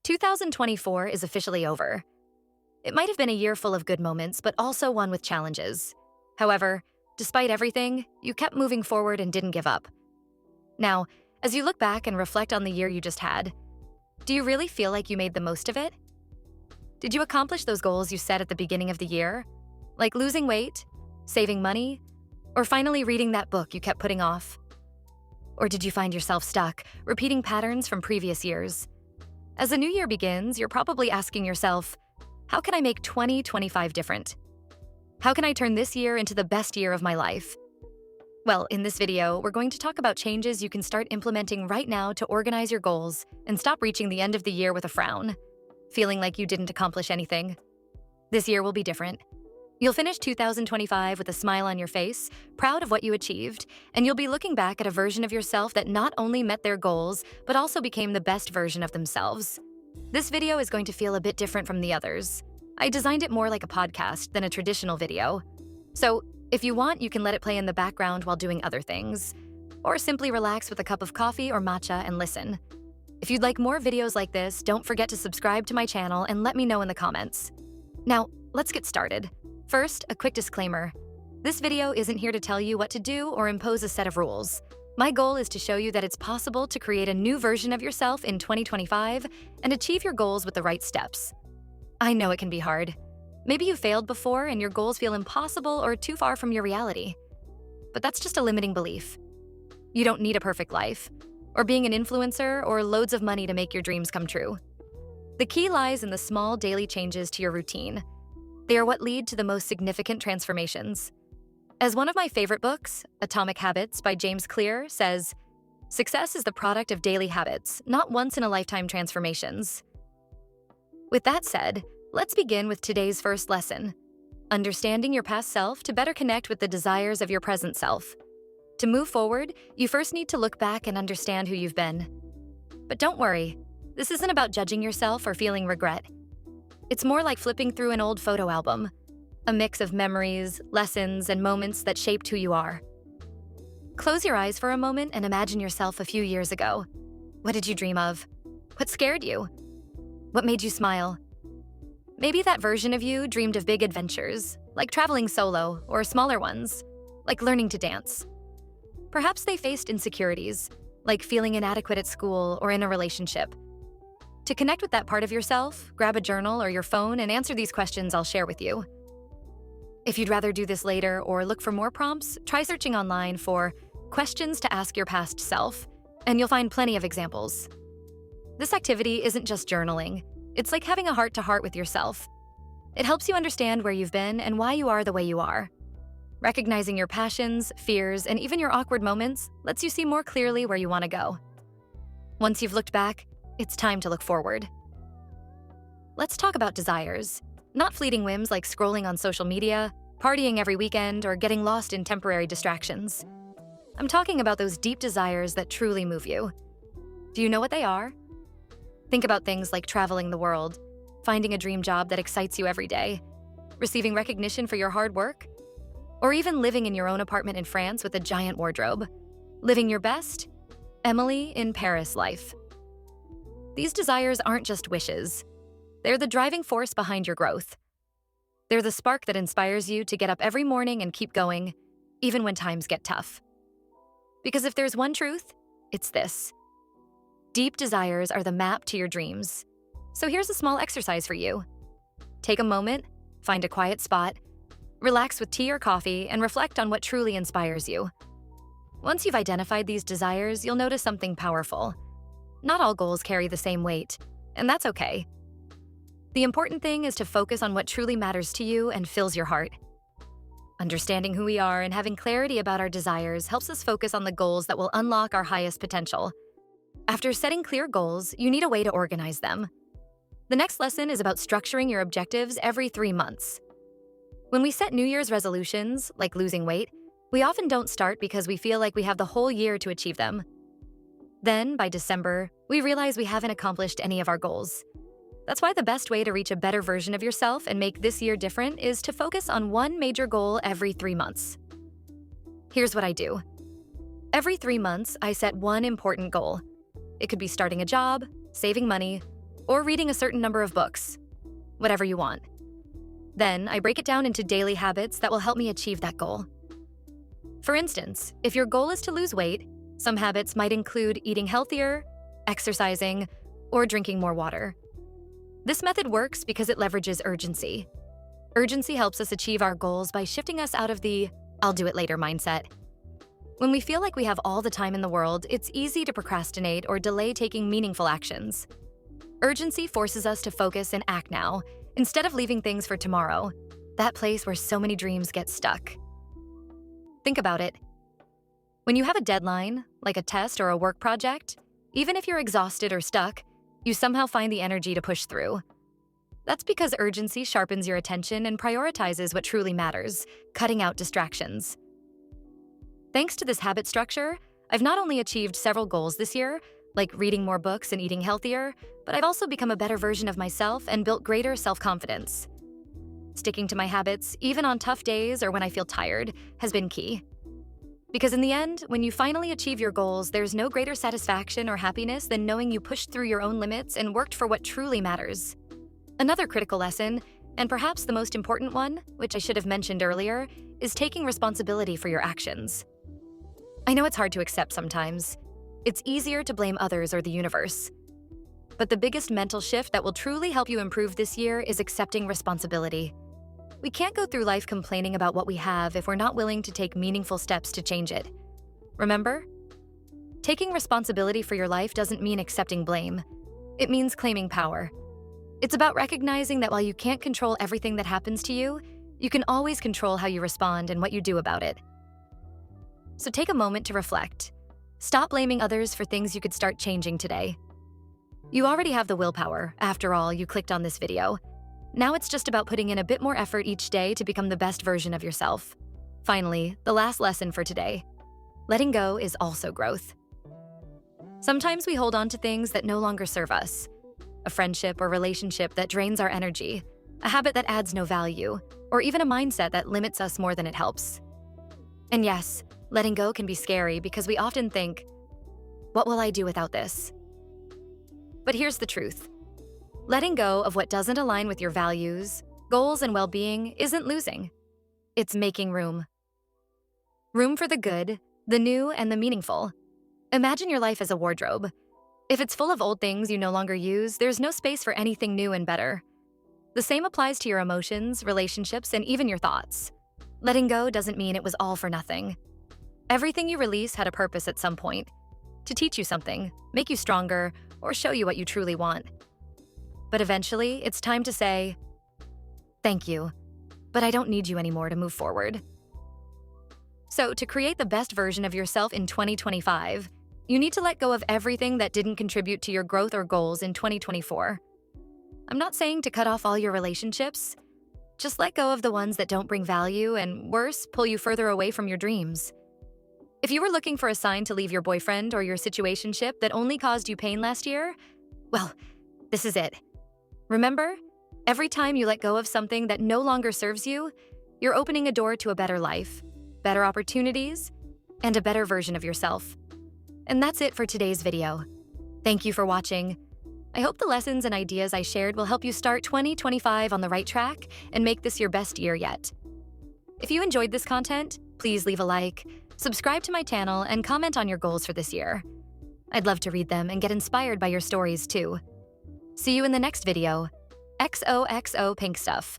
2024 is officially over. It might have been a year full of good moments, but also one with challenges. However, despite everything, you kept moving forward and didn't give up. Now, as you look back and reflect on the year you just had, do you really feel like you made the most of it? Did you accomplish those goals you set at the beginning of the year? Like losing weight, saving money, or finally reading that book you kept putting off? Or did you find yourself stuck, repeating patterns from previous years? As the new year begins, you're probably asking yourself, how can I make 2025 different? How can I turn this year into the best year of my life? Well, in this video, we're going to talk about changes you can start implementing right now to organize your goals and stop reaching the end of the year with a frown, feeling like you didn't accomplish anything. This year will be different. You'll finish 2025 with a smile on your face, proud of what you achieved, and you'll be looking back at a version of yourself that not only met their goals, but also became the best version of themselves. This video is going to feel a bit different from the others. I designed it more like a podcast than a traditional video. So, if you want, you can let it play in the background while doing other things, or simply relax with a cup of coffee or matcha and listen. If you'd like more videos like this, don't forget to subscribe to my channel and let me know in the comments. Now, let's get started. First, a quick disclaimer. This video isn't here to tell you what to do or impose a set of rules. My goal is to show you that it's possible to create a new version of yourself in 2025 and achieve your goals with the right steps. I know it can be hard. Maybe you failed before and your goals feel impossible or too far from your reality. But that's just a limiting belief. You don't need a perfect life, or being an influencer, or loads of money to make your dreams come true. The key lies in the small daily changes to your routine. They are what lead to the most significant transformations. As one of my favorite books, Atomic Habits by James Clear, says, "Success is the product of daily habits, not once-in-a-lifetime transformations." With that said, let's begin with today's first lesson, understanding your past self to better connect with the desires of your present self. To move forward, you first need to look back and understand who you've been. But don't worry, this isn't about judging yourself or feeling regret. It's more like flipping through an old photo album, a mix of memories, lessons, and moments that shaped who you are. Close your eyes for a moment and imagine yourself a few years ago. What did you dream of? What scared you? What made you smile? Maybe that version of you dreamed of big adventures, like traveling solo, or smaller ones, like learning to dance. Perhaps they faced insecurities, like feeling inadequate at school or in a relationship. To connect with that part of yourself, grab a journal or your phone and answer these questions I'll share with you. If you'd rather do this later or look for more prompts, try searching online for questions to ask your past self, and you'll find plenty of examples. This activity isn't just journaling. It's like having a heart-to-heart with yourself. It helps you understand where you've been and why you are the way you are. Recognizing your passions, fears, and even your awkward moments lets you see more clearly where you want to go. Once you've looked back, it's time to look forward. Let's talk about desires, not fleeting whims like scrolling on social media, partying every weekend, or getting lost in temporary distractions. I'm talking about those deep desires that truly move you. Do you know what they are? Think about things like traveling the world, finding a dream job that excites you every day, receiving recognition for your hard work, or even living in your own apartment in France with a giant wardrobe. Living your best, Emily in Paris life. These desires aren't just wishes. They're the driving force behind your growth. They're the spark that inspires you to get up every morning and keep going, even when times get tough. Because if there's one truth, it's this. Deep desires are the map to your dreams. So here's a small exercise for you. Take a moment, find a quiet spot, relax with tea or coffee, and reflect on what truly inspires you. Once you've identified these desires, you'll notice something powerful. Not all goals carry the same weight, and that's okay. The important thing is to focus on what truly matters to you and fills your heart. Understanding who we are and having clarity about our desires helps us focus on the goals that will unlock our highest potential. After setting clear goals, you need a way to organize them. The next lesson is about structuring your objectives every 3 months. When we set New Year's resolutions, like losing weight, we often don't start because we feel like we have the whole year to achieve them. Then, by December, we realize we haven't accomplished any of our goals. That's why the best way to reach a better version of yourself and make this year different is to focus on one major goal every 3 months. Here's what I do. Every 3 months, I set one important goal. It could be starting a job, saving money, or reading a certain number of books, whatever you want. Then I break it down into daily habits that will help me achieve that goal. For instance, if your goal is to lose weight, some habits might include eating healthier, exercising, or drinking more water. This method works because it leverages urgency. Urgency helps us achieve our goals by shifting us out of the "I'll do it later" mindset. When we feel like we have all the time in the world, it's easy to procrastinate or delay taking meaningful actions. Urgency forces us to focus and act now, instead of leaving things for tomorrow, that place where so many dreams get stuck. Think about it. When you have a deadline, like a test or a work project, even if you're exhausted or stuck, you somehow find the energy to push through. That's because urgency sharpens your attention and prioritizes what truly matters, cutting out distractions. Thanks to this habit structure, I've not only achieved several goals this year, like reading more books and eating healthier, but I've also become a better version of myself and built greater self-confidence. Sticking to my habits, even on tough days or when I feel tired, has been key. Because in the end, when you finally achieve your goals, there's no greater satisfaction or happiness than knowing you pushed through your own limits and worked for what truly matters. Another critical lesson, and perhaps the most important one, which I should have mentioned earlier, is taking responsibility for your actions. I know it's hard to accept sometimes. It's easier to blame others or the universe. But the biggest mental shift that will truly help you improve this year is accepting responsibility. We can't go through life complaining about what we have if we're not willing to take meaningful steps to change it. Remember? Taking responsibility for your life doesn't mean accepting blame. It means claiming power. It's about recognizing that while you can't control everything that happens to you, you can always control how you respond and what you do about it. So take a moment to reflect. Stop blaming others for things you could start changing today. You already have the willpower. After all, you clicked on this video. Now it's just about putting in a bit more effort each day to become the best version of yourself. Finally, the last lesson for today. Letting go is also growth. Sometimes we hold on to things that no longer serve us. A friendship or relationship that drains our energy, a habit that adds no value, or even a mindset that limits us more than it helps. And yes, letting go can be scary because we often think, what will I do without this? But here's the truth. Letting go of what doesn't align with your values, goals, and well-being isn't losing. It's making room. Room for the good, the new, and the meaningful. Imagine your life as a wardrobe. If it's full of old things you no longer use, there's no space for anything new and better. The same applies to your emotions, relationships, and even your thoughts. Letting go doesn't mean it was all for nothing. Everything you release had a purpose at some point. To teach you something, make you stronger, or show you what you truly want. But eventually, it's time to say, thank you, but I don't need you anymore to move forward. So to create the best version of yourself in 2025, you need to let go of everything that didn't contribute to your growth or goals in 2024. I'm not saying to cut off all your relationships. Just let go of the ones that don't bring value and, worse, pull you further away from your dreams. If you were looking for a sign to leave your boyfriend or your situationship that only caused you pain last year, well, this is it. Remember, every time you let go of something that no longer serves you, you're opening a door to a better life, better opportunities, and a better version of yourself. And that's it for today's video. Thank you for watching. I hope the lessons and ideas I shared will help you start 2025 on the right track and make this your best year yet. If you enjoyed this content, please leave a like, subscribe to my channel, and comment on your goals for this year. I'd love to read them and get inspired by your stories too. See you in the next video. XOXO PinkStuff.